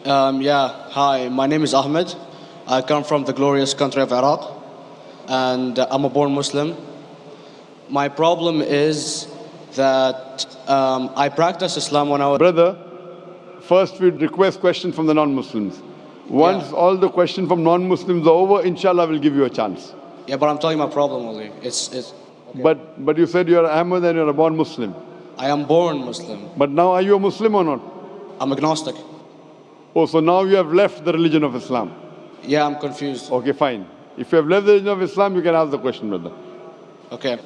Hi, my name is Ahmed. I come from the glorious country of Iraq, and I'm a born Muslim. My problem is that I practiced Islam when I was... Brother, first we request questions from the non-Muslims. Once all the questions from non-Muslims are over, inshallah, we'll give you a chance. Yeah, but I'm telling you my problem only. It's okay. But you said you're Ahmed and you're a born Muslim. I am born Muslim. But now are you a Muslim or not? I'm agnostic. Oh, so now you have left the religion of Islam. Yeah, I'm confused. Okay, fine. If you have left the religion of Islam, you can ask the question, brother. Okay.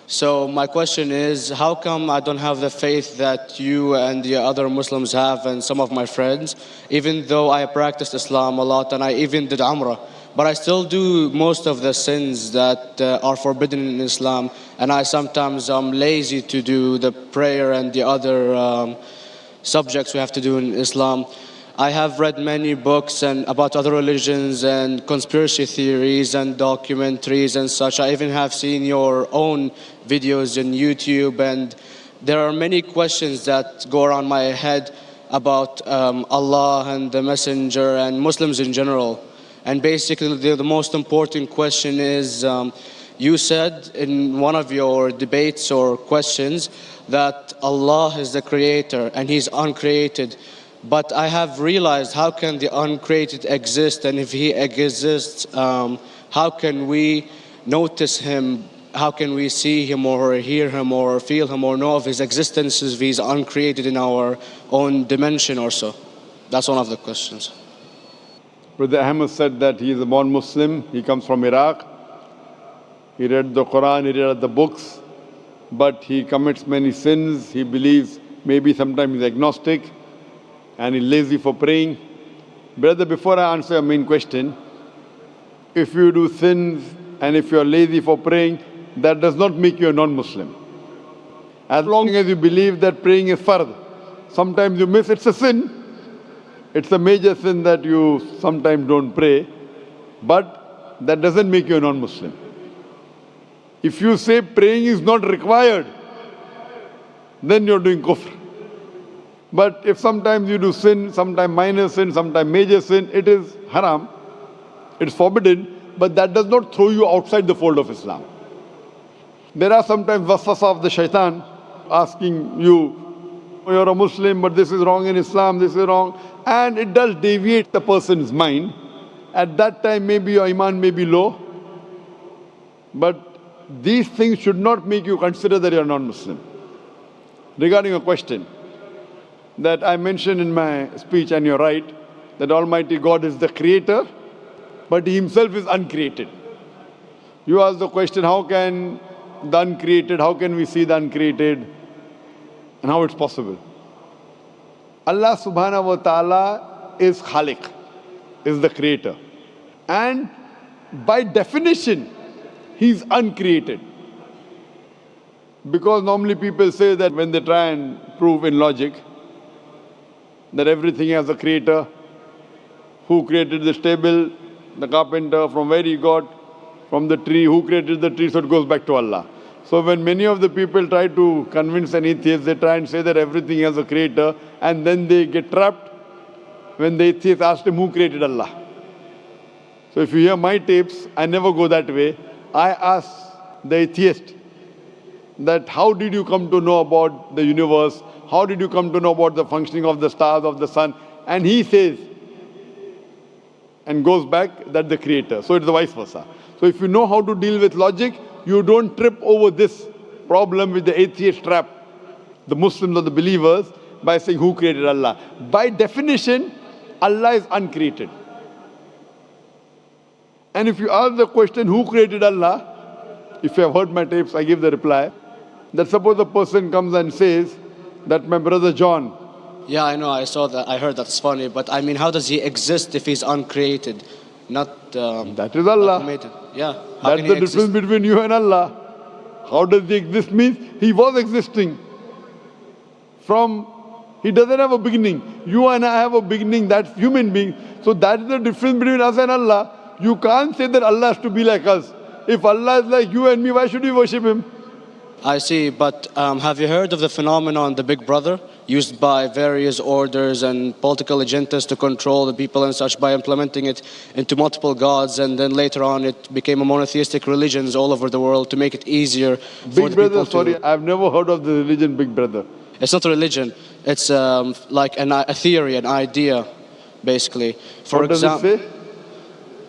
So my question is, how come I don't have the faith that you and the other Muslims have and some of my friends, even though I practiced Islam a lot and I even did Umrah, but I still do most of the sins that are forbidden in Islam, and I sometimes am lazy to do the prayer and the other subjects we have to do in Islam. I have read many books and about other religions and conspiracy theories and documentaries and such. I even have seen your own videos on YouTube, and there are many questions that go around my head about Allah and the Messenger and Muslims in general. And basically the most important question is, you said in one of your debates or questions that Allah is the creator and He's uncreated. But I have realized, how can the uncreated exist? And if He exists, how can we notice Him? How can we see Him or hear Him or feel Him or know of His existence if He's uncreated in our own dimension or so? That's one of the questions. Brother Ahmed said that he is a born Muslim. He comes from Iraq. He read the Quran, he read the books, but he commits many sins. He believes, maybe sometimes he's agnostic, and he's lazy for praying. Brother, before I answer your main question, if you do sins and if you're lazy for praying, that does not make you a non-Muslim. As long as you believe that praying is fard, sometimes you miss, it's a sin. It's a major sin that you sometimes don't pray, but that doesn't make you a non-Muslim. If you say praying is not required, then you're doing kufr. But if sometimes you do sin, sometimes minor sin, sometimes major sin, it is haram, it's forbidden, but that does not throw you outside the fold of Islam. There are sometimes waswasa of the shaitan asking you, you're a Muslim, but this is wrong in Islam, this is wrong. And it does deviate the person's mind. At that time, maybe your iman may be low. But these things should not make you consider that you're non-Muslim. Regarding a question that I mentioned in my speech, and you're right, that Almighty God is the creator, but He Himself is uncreated. You ask the question, how can the uncreated, how can we see the uncreated, and how it's possible? Allah subhanahu wa ta'ala is Khaliq, is the creator. And by definition, He's uncreated. Because normally people say that when they try and prove in logic that everything has a creator, who created this table, the carpenter, from where he got, from the tree, who created the tree, so it goes back to Allah. So when many of the people try to convince an atheist, they try and say that everything has a creator, and then they get trapped when the atheist asks him, who created Allah? So if you hear my tapes, I never go that way. I ask the atheist that how did you come to know about the universe? How did you come to know about the functioning of the stars, of the sun? And he says, and goes back, that the creator. So it's the vice versa. So if you know how to deal with logic, you don't trip over this problem with the atheist trap, the Muslims or the believers, by saying who created Allah. By definition, Allah is uncreated. And if you ask the question, who created Allah? If you have heard my tapes, I give the reply, that suppose a person comes and says that my brother John. Yeah, I know, I saw that, I heard that's funny, but I mean, how does he exist if he's uncreated? Not that is Allah. Yeah. That's the difference between you and Allah. How does he exist? Means he was existing. He doesn't have a beginning. You and I have a beginning, that's human being. So that's the difference between us and Allah. You can't say that Allah has to be like us. If Allah is like you and me, why should we worship Him? I see, but have you heard of the phenomenon, the Big Brother, used by various orders and political agendas to control the people and such by implementing it into multiple gods, and then later on it became a monotheistic religions all over the world to make it easier for Big the Brother, people to... sorry, I've never heard of the religion Big Brother. It's not a religion, it's like a theory, an idea, basically. For What does it say?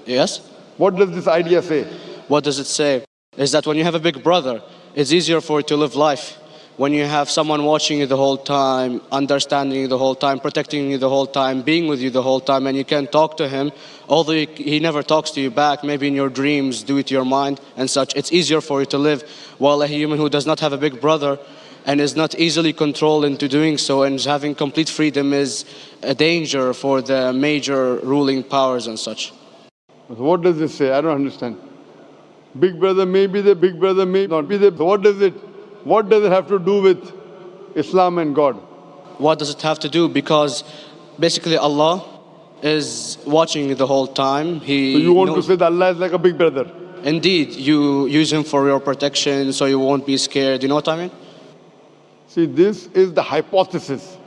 Yes? What does this idea say? What does it say? Is that when you have a big brother, it's easier for you to live life. When you have someone watching you the whole time, understanding you the whole time, protecting you the whole time, being with you the whole time, and you can talk to him, although he never talks to you back, maybe in your dreams, do it to your mind and such, it's easier for you to live. While a human who does not have a big brother and is not easily controlled into doing so and is having complete freedom is a danger for the major ruling powers and such. What does this say? I don't understand. Big Brother may be there, Big Brother may not be there. So what does it have to do with Islam and God? What does it have to do? Because basically Allah is watching you the whole time. So you want to say that Allah is like a big brother? Indeed, you use him for your protection so you won't be scared. You know what I mean? See, this is the hypothesis.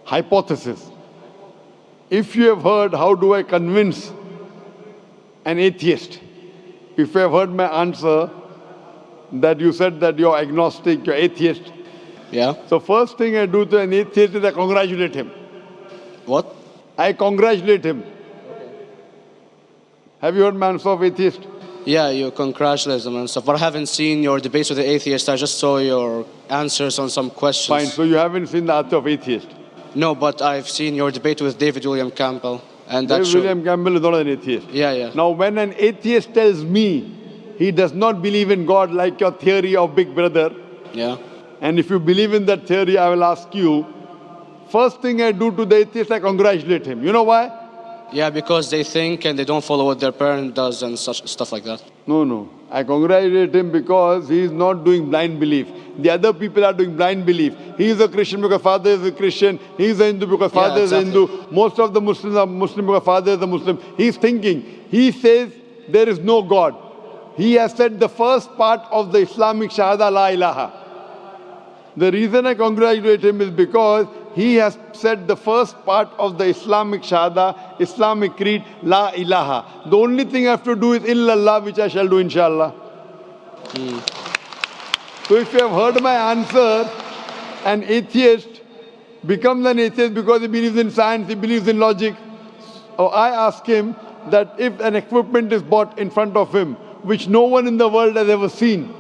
Hypothesis. If you have heard, how do I convince an atheist? If you have heard my answer, that you said that you're agnostic, you're atheist. Yeah. So first thing I do to an atheist is I congratulate him. What? I congratulate him. Have you heard my answer of atheist? Yeah, you congratulate them and stuff. But I haven't seen your debates with the atheist. I just saw your answers on some questions. Fine, so you haven't seen the answer of atheist? No, but I've seen your debate with David William Campbell. And that's William Campbell is not an atheist. Yeah. Now, when an atheist tells me he does not believe in God like your theory of Big Brother, yeah. And if you believe in that theory, I will ask you, first thing I do to the atheist, I congratulate him. You know why? Yeah, because they think and they don't follow what their parent does and such stuff like that. No. I congratulate him because he is not doing blind belief. The other people are doing blind belief. He is a Christian because father is a Christian. He is a Hindu because father is a Hindu. Most of the Muslims are Muslim because father is a Muslim. He is thinking. He says there is no God. He has said the first part of the Islamic Shahada, La ilaha. The reason I congratulate him is because he has said the first part of the Islamic Shahada, Islamic creed, La ilaha. The only thing I have to do is illallah, which I shall do inshallah. So if you have heard my answer, an atheist becomes an atheist because he believes in science, he believes in logic. Or I ask him that if an equipment is bought in front of him, which no one in the world has ever seen,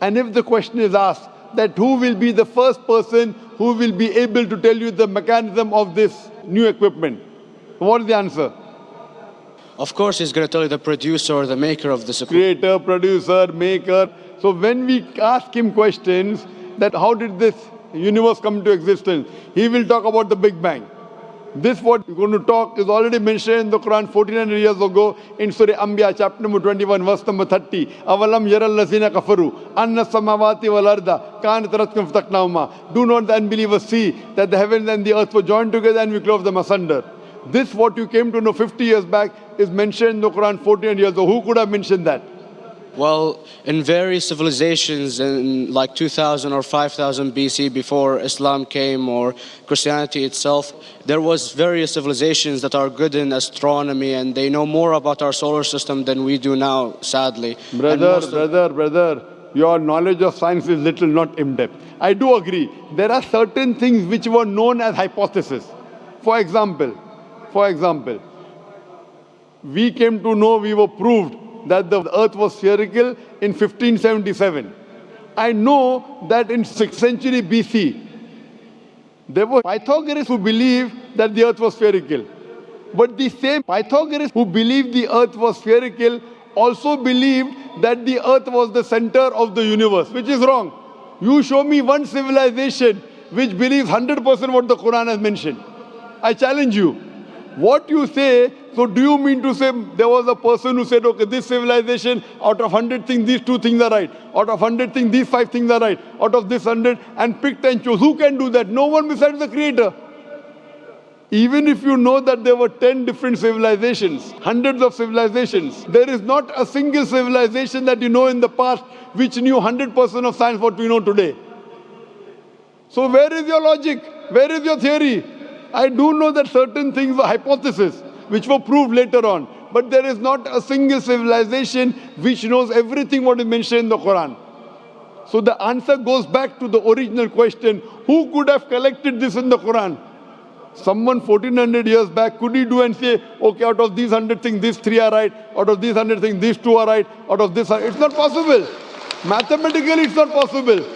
and if the question is asked, that who will be the first person who will be able to tell you the mechanism of this new equipment? What is the answer? Of course, he's going to tell you the producer or the maker of this equipment. Creator, producer, maker. So when we ask him questions that how did this universe come into existence, he will talk about the Big Bang. This what we're going to talk is already mentioned in the Quran 1400 years ago in Surah Anbiya chapter number 21 verse number 30. Avalam yaral lazina kafaru anna samawati wal arda kanat ratkum fataqnahuma. Do not the unbelievers see that the heavens and the earth were joined together and we clove them asunder. This what you came to know 50 years back is mentioned in the Quran 1400 years ago. Who could have mentioned that? Well, in various civilizations in like 2000 or 5000 BC before Islam came or Christianity itself, there was various civilizations that are good in astronomy and they know more about our solar system than we do now, sadly. Brother, your knowledge of science is little, not in-depth. I do agree. There are certain things which were known as hypotheses. For example, we came to know, we were proved that the earth was spherical in 1577. I know that in 6th century BC, there were Pythagoreans who believed that the earth was spherical. But the same Pythagoreans who believed the earth was spherical also believed that the earth was the center of the universe, which is wrong. You show me one civilization which believes 100% what the Quran has mentioned. I challenge you. What you say, so do you mean to say there was a person who said, okay, this civilization, out of 100 things, these 2 things are right. Out of 100 things, these 5 things are right. Out of this 100, and picked and chose. Who can do that? No one besides the Creator. Even if you know that there were 10 different civilizations, hundreds of civilizations, there is not a single civilization that you know in the past which knew 100% of science what we know today. So where is your logic? Where is your theory? I do know that certain things were hypotheses which were proved later on. But there is not a single civilization which knows everything what is mentioned in the Quran. So the answer goes back to the original question, who could have collected this in the Quran? Someone 1400 years back, could he do and say, okay, out of these 100 things, these 3 are right, out of these 100 things, these 2 are right, out of this, it's not possible. Mathematically, it's not possible.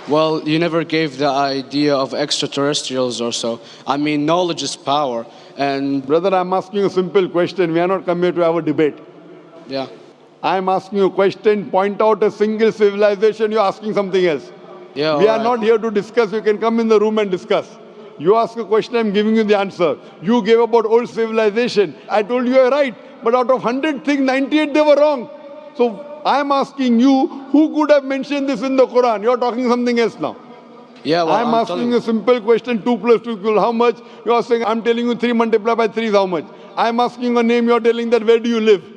Well, you never gave the idea of extraterrestrials or so. I mean, knowledge is power. And Brother, I'm asking you a simple question. We are not come here to have a debate. yeah. I'm asking you a question. Point out a single civilization. You're asking something else. Yeah, We are alright. not here to discuss. You can come in the room and discuss. You ask a question, I'm giving you the answer. You gave about old civilization. I told you you're right. But out of 100 things, 98 they were wrong. So I'm asking you, who could have mentioned this in the Quran? You're talking something else now. Yeah, well, I'm asking a simple question, 2 plus 2 equal how much? You are saying, I'm telling you 3 multiplied by 3 is how much? I'm asking a name, you're telling that where do you live?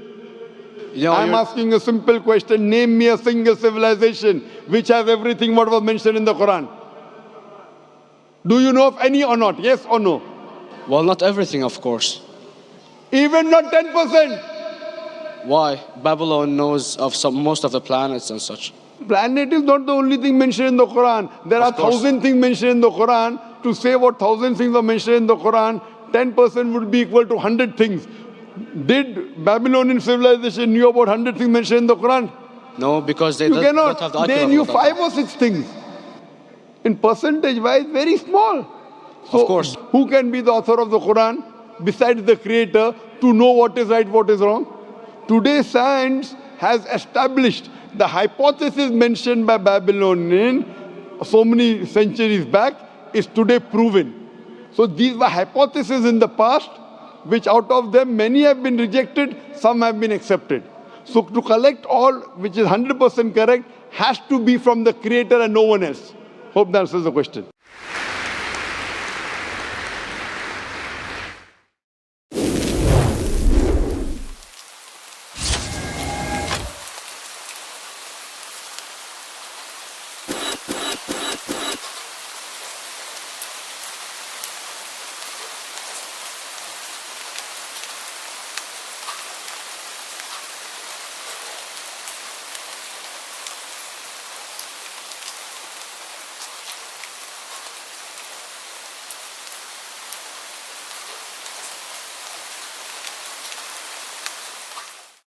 I'm asking a simple question, name me a single civilization which has everything what was mentioned in the Quran. Do you know of any or not? Yes or no? Well, not everything, of course. Even not 10%. Why? Babylon knows of most of the planets and such. Planet is not the only thing mentioned in the Quran. There are 1,000 things mentioned in the Quran. To say what 1,000 things are mentioned in the Quran, 10% would be equal to 100 things. Did Babylonian civilization knew about 100 things mentioned in the Quran? No, because they You don't have the cannot. accurate They knew data. 5 or 6 things. In percentage-wise, very small. So Of course. who can be the author of the Quran besides the creator to know what is right, what is wrong? Today science has established the hypothesis mentioned by Babylonian so many centuries back is today proven. So these were hypotheses in the past, which out of them many have been rejected, some have been accepted. So to collect all which is 100% correct has to be from the creator and no one else. Hope that answers the question.